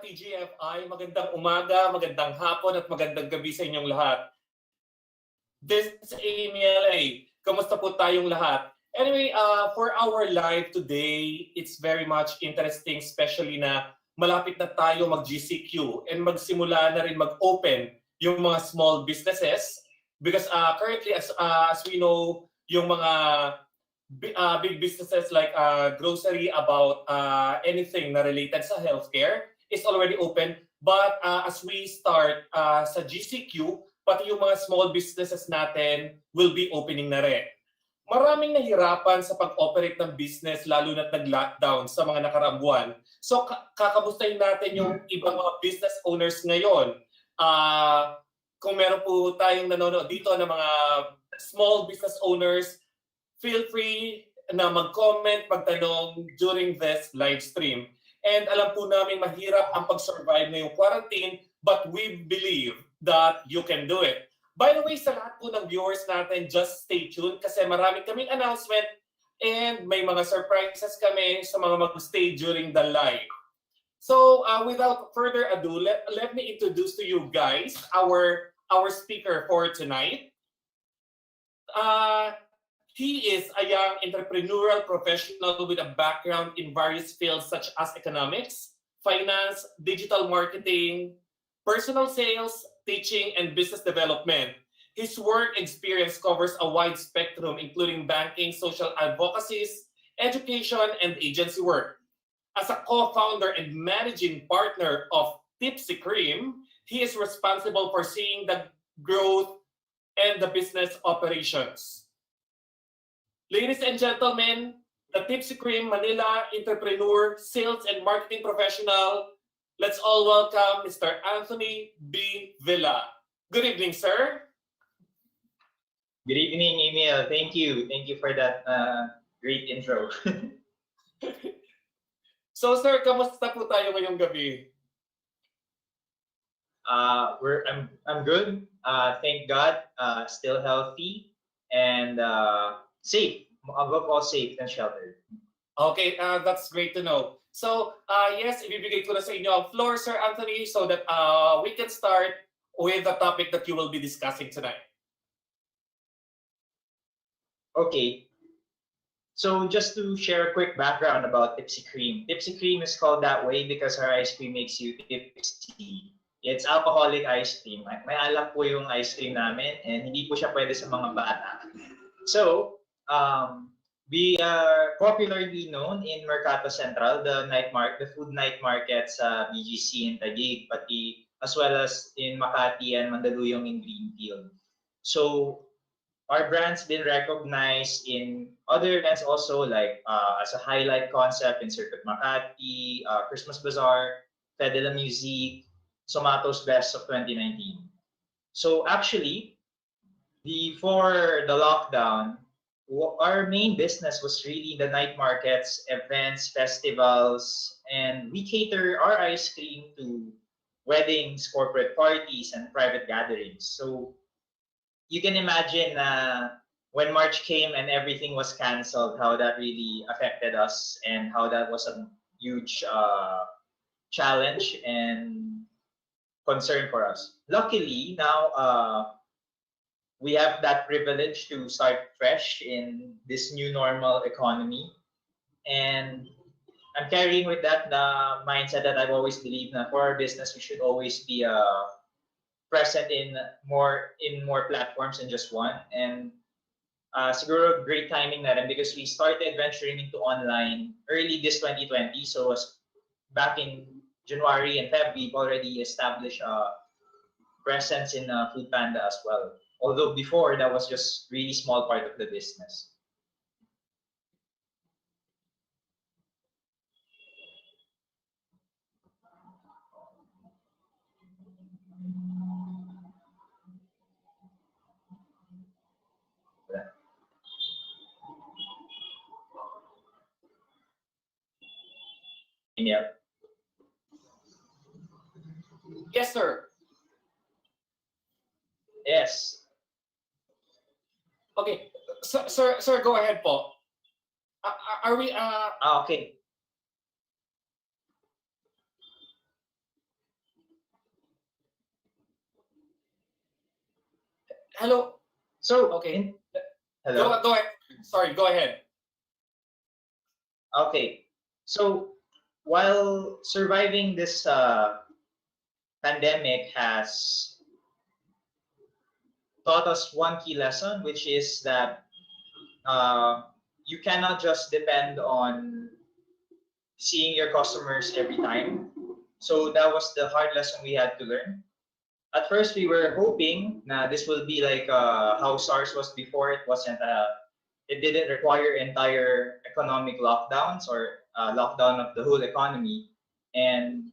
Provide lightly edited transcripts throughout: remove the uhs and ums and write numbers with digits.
TGFI, magandang umaga, magandang hapon at magandang gabi sa inyong lahat. This is AMLA. Kamusta po tayong lahat? Anyway, for our live today, it's very much interesting, especially na malapit na tayo mag-GCQ and magsimula na rin mag-open yung mga small businesses because currently, as we know, yung mga big businesses like grocery, about anything na related sa healthcare is already open. But as we start sa GCQ, pati yung mga small businesses natin will be opening na rin. Maraming nahirapan sa pag-operate ng business lalo na't nag-lockdown sa mga nakaraang buwan. So kakamustahin natin yung ibang mga business owners ngayon. Kung meron po tayong nanonood dito ng mga small business owners, feel free na mag-comment, magtanong during this live stream. And alam po namin mahirap ang pag-survive ngayong quarantine, but we believe that you can do it. By the way, sa lahat po ng viewers natin, just stay tuned kasi marami kaming announcement and may mga surprises kami sa mga mag-stay during the live. So without further ado, let me introduce to you guys our speaker for tonight. He is a young entrepreneurial professional with a background in various fields such as economics, finance, digital marketing, personal sales, teaching, and business development. His work experience covers a wide spectrum, including banking, social advocacies, education, and agency work. As a co-founder and managing partner of Tipsy Cream, he is responsible for seeing the growth and the business operations. Ladies and gentlemen, the Tipsy Cream Manila entrepreneur, sales and marketing professional, let's all welcome Mr. Anthony Vila. Good evening, sir. Good evening, Emil. Thank you. Thank you for that great intro. So, sir, kamusta po tayo ngayong gabi? I'm good. Thank God. Still healthy and safe. Above all, safe and sheltered. Okay, that's great to know. So, yes, ibibigay ko na sa inyo ang floor, Sir Anthony, so that we can start with the topic that you will be discussing tonight. Okay. So just to share a quick background about Tipsy Cream. Tipsy Cream is called that way because our ice cream makes you tipsy. It's alcoholic ice cream. May alak po yung ice cream namin and hindi po siya pwede sa mga bata. So, we are popularly known in Mercato Central, the food night market sa BGC in Taguig, pati as well as in Makati and Mandaluyong in Greenfield. So, our brand's been recognized in other events also, like as a highlight concept in Circuit Makati, Christmas Bazaar, Fede la Musique, Somato's Best of 2019. So actually, before the lockdown, our main business was really the night markets, events, festivals, and we cater our ice cream to weddings, corporate parties, and private gatherings. So you can imagine when March came and everything was canceled, how that really affected us and how that was a huge challenge and concern for us. Luckily, now we have that privilege to start fresh in this new normal economy. And I'm carrying with that the mindset that I've always believed that for our business, we should always be present in more platforms than just one. And siguro great timing na rin because we started venturing into online early this 2020. So back in January and Feb, we've already established a presence in Foodpanda as well. Although before, that was just really small part of the business. Yeah. Yes, sir. Yes. Okay, sir, go ahead po. Are we? Okay. Hello. So, Okay. hello? Go ahead. Sorry, go ahead. Okay. So, while surviving this pandemic has taught us one key lesson, which is that uh, you cannot just depend on seeing your customers every time. So that was the hard lesson we had to learn. At first, we were hoping that this will be like how SARS was before. It didn't require entire economic lockdowns or lockdown of the whole economy. And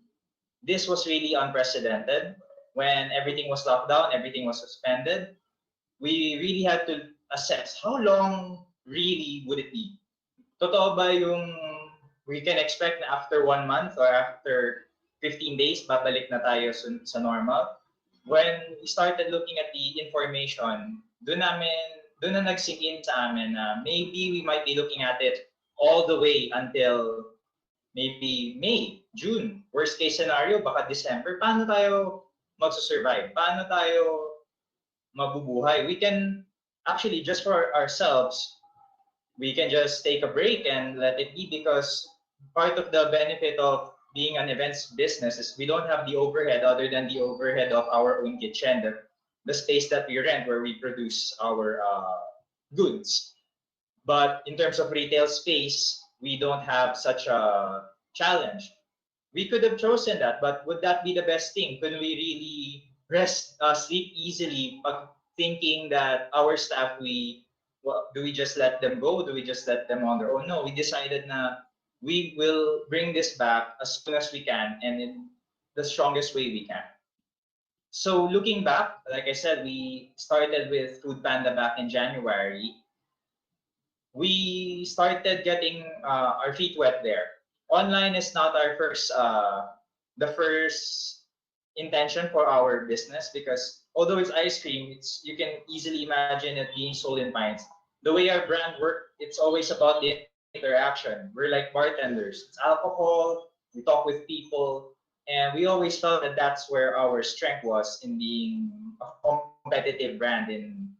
this was really unprecedented. When everything was locked down, everything was suspended, we really had to assess how long really would it be. Totoo ba yung we can expect na after 1 month or after 15 days, babalik na tayo sa normal? When we started looking at the information, doon na nagsink in sa amin na maybe we might be looking at it all the way until maybe May, June. Worst case scenario, baka December. Paano tayo magsusurvive? Paano tayo mabubuhay? We can actually, just for ourselves, we can just take a break and let it be, because part of the benefit of being an events business is we don't have the overhead other than the overhead of our own kitchen, the space that we rent where we produce our goods. But in terms of retail space, we don't have such a challenge. We could have chosen that, but would that be the best thing? Could we really sleep easily, thinking that our staff, do we just let them go? Do we just let them on their own? No, we decided na we will bring this back as soon as we can and in the strongest way we can. So looking back, like I said, we started with Food Panda back in January. We started getting our feet wet there. Online is not our the first intention for our business, because although it's ice cream, you can easily imagine it being sold in pints. The way our brand works, it's always about the interaction. We're like bartenders. It's alcohol. We talk with people, and we always felt that that's where our strength was, in being a competitive brand in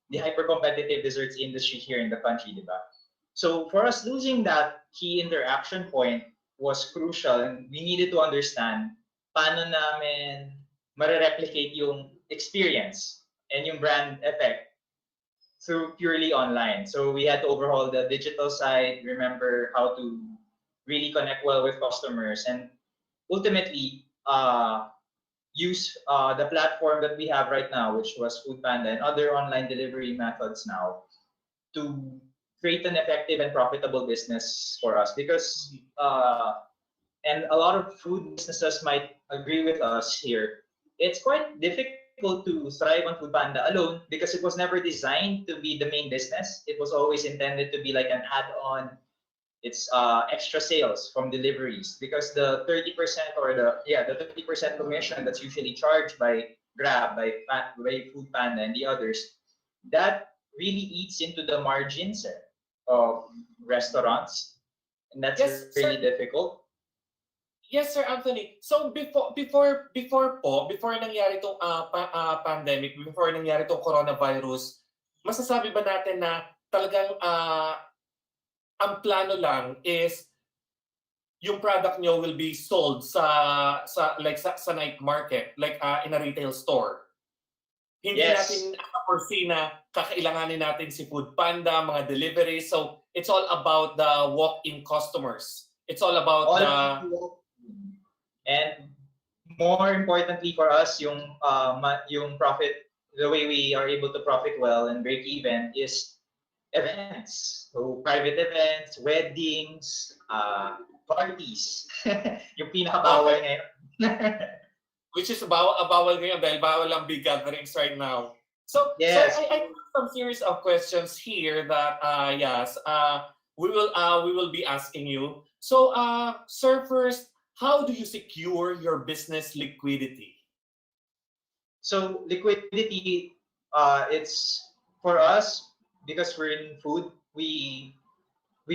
the hyper-competitive desserts industry here in the country, di ba? So for us, losing that key interaction point was crucial, and we needed to understand paano namin replicate yung experience and yung brand effect through purely online. So we had to overhaul the digital side, remember how to really connect well with customers, and ultimately use the platform that we have right now, which was Foodpanda and other online delivery methods now, to create an effective and profitable business for us. Because and a lot of food businesses might agree with us here, it's quite difficult to thrive on Foodpanda alone, because it was never designed to be the main business. It was always intended to be like an add-on. It's extra sales from deliveries, because the 30% or the 30% commission that's usually charged by Grab, by Foodpanda and the others, that really eats into the margins of restaurants, and that's Yes, really sir. difficult. Yes, Sir Anthony. So before nangyari tong pandemic, before nangyari tong coronavirus, masasabi ba natin na talagang ang plano lang is yung product nyo will be sold sa night market, like in a retail store? Hindi Yes. natin foresee na kakailanganin natin si Foodpanda, mga delivery. So it's all about the walk-in customers. It's all about and more importantly for us, yung profit, the way we are able to profit well and break even is events. So private events, weddings, parties. Yung pinakabawal ngayon. Which is bawal ngayon dahil bawal ang big gatherings right now. So, Yes. so I have some series of questions here that yes, we will be asking you. So, sir, first, how do you secure your business liquidity? So liquidity, it's for us, because we're in food, we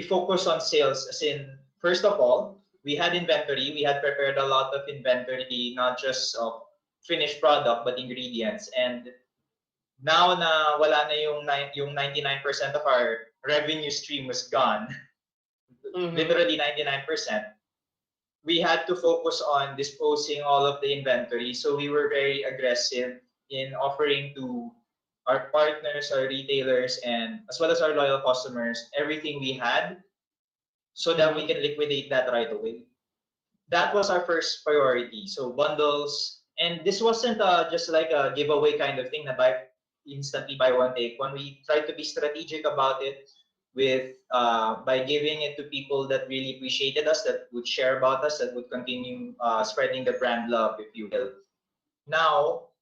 focus on sales. As in, first of all, we had inventory. We had prepared a lot of inventory, not just of finished product but ingredients. And now na wala na yung 99% of our revenue stream was gone, literally 99%, we had to focus on disposing all of the inventory. So we were very aggressive in offering to our partners, our retailers, and as well as our loyal customers, everything we had so that we can liquidate that right away. That was our first priority. So bundles, and this wasn't just like a giveaway kind of thing na instantly buy one take one. We tried to be strategic about it with by giving it to people that really appreciated us, that would share about us, that would continue spreading the brand love, if you will. Now,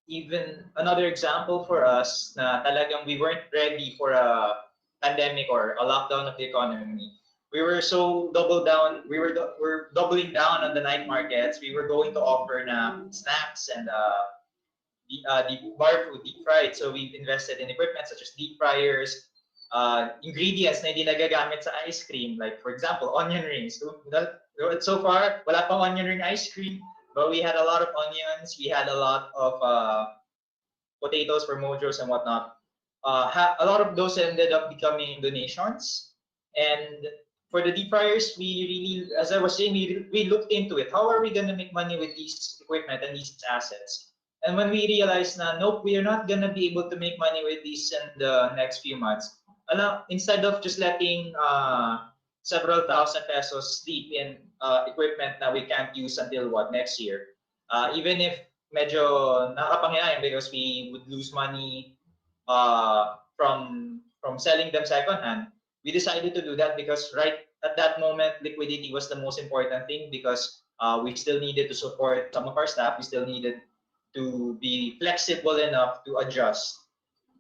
even another example for us na talagang we weren't ready for a pandemic or a lockdown of the economy. We were so double down. We're doubling down on the night markets. We were going to offer na snacks and the bar food, deep fried. So we've invested in equipment such as deep fryers, ingredients na hindi nagagamit sa ice cream. Like for example, onion rings. So far, wala pang onion ring ice cream, but we had a lot of onions. We had a lot of potatoes for mojos and whatnot. A lot of those ended up becoming donations. And for the deep fryers, we really, as I was saying, we looked into it. How are we going to make money with these equipment and these assets? And when we realized na, nope, we are not going to be able to make money with these in the next few months, instead of just letting several thousand pesos sleep in equipment that we can't use until next year, even if medyo nakakapanghinayang because we would lose money from selling them secondhand, we decided to do that because right at that moment, liquidity was the most important thing because we still needed to support some of our staff. We still needed to be flexible enough to adjust,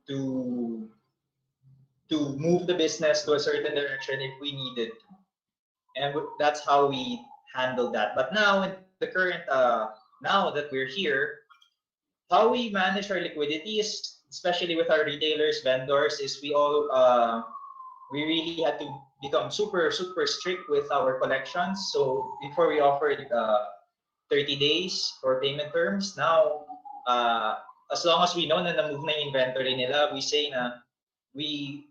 to move the business to a certain direction if we needed to. And that's how we handled that. But now, in the current, now that we're here, how we manage our liquidity is, especially with our retailers, vendors, is we really had to become super strict with our collections. So before we offered 30 days for payment terms, now as long as we know na na-move na yung inventory nila, we say na we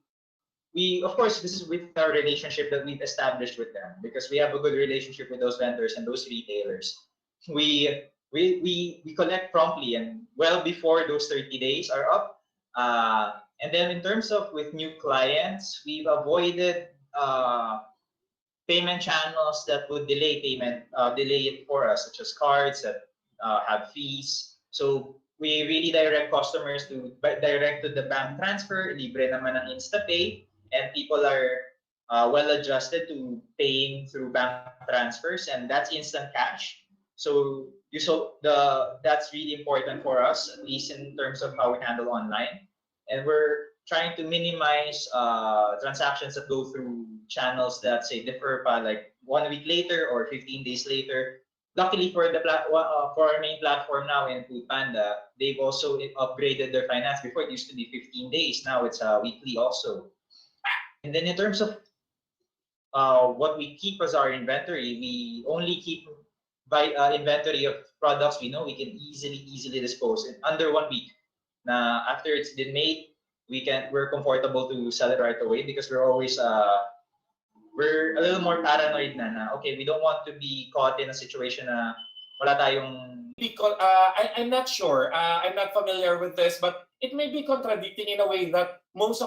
of course, this is with our relationship that we've established with them because we have a good relationship with those vendors and those retailers. We collect promptly and well before those 30 days are up. And then in terms of with new clients, we've avoided payment channels that would delay it for us, such as cards that have fees. So we really direct customers direct to the bank transfer, libre naman ang InstaPay, and people are well adjusted to paying through bank transfers, and that's instant cash. So that's really important for us, at least in terms of how we handle online. And we're trying to minimize transactions that go through channels that say differ by like 1 week later or 15 days later. Luckily for for our main platform now in Foodpanda, they've also upgraded their finance. Before it used to be 15 days, now it's weekly also. And then in terms of what we keep as our inventory, we only keep inventory of products we know we can easily dispose in under 1 week. Now after it's been made, we're comfortable to sell it right away because we're always we're a little more paranoid na okay, we don't want to be caught in a situation na wala tayong Because I'm not sure. I'm not familiar with this, but it may be contradicting in a way that most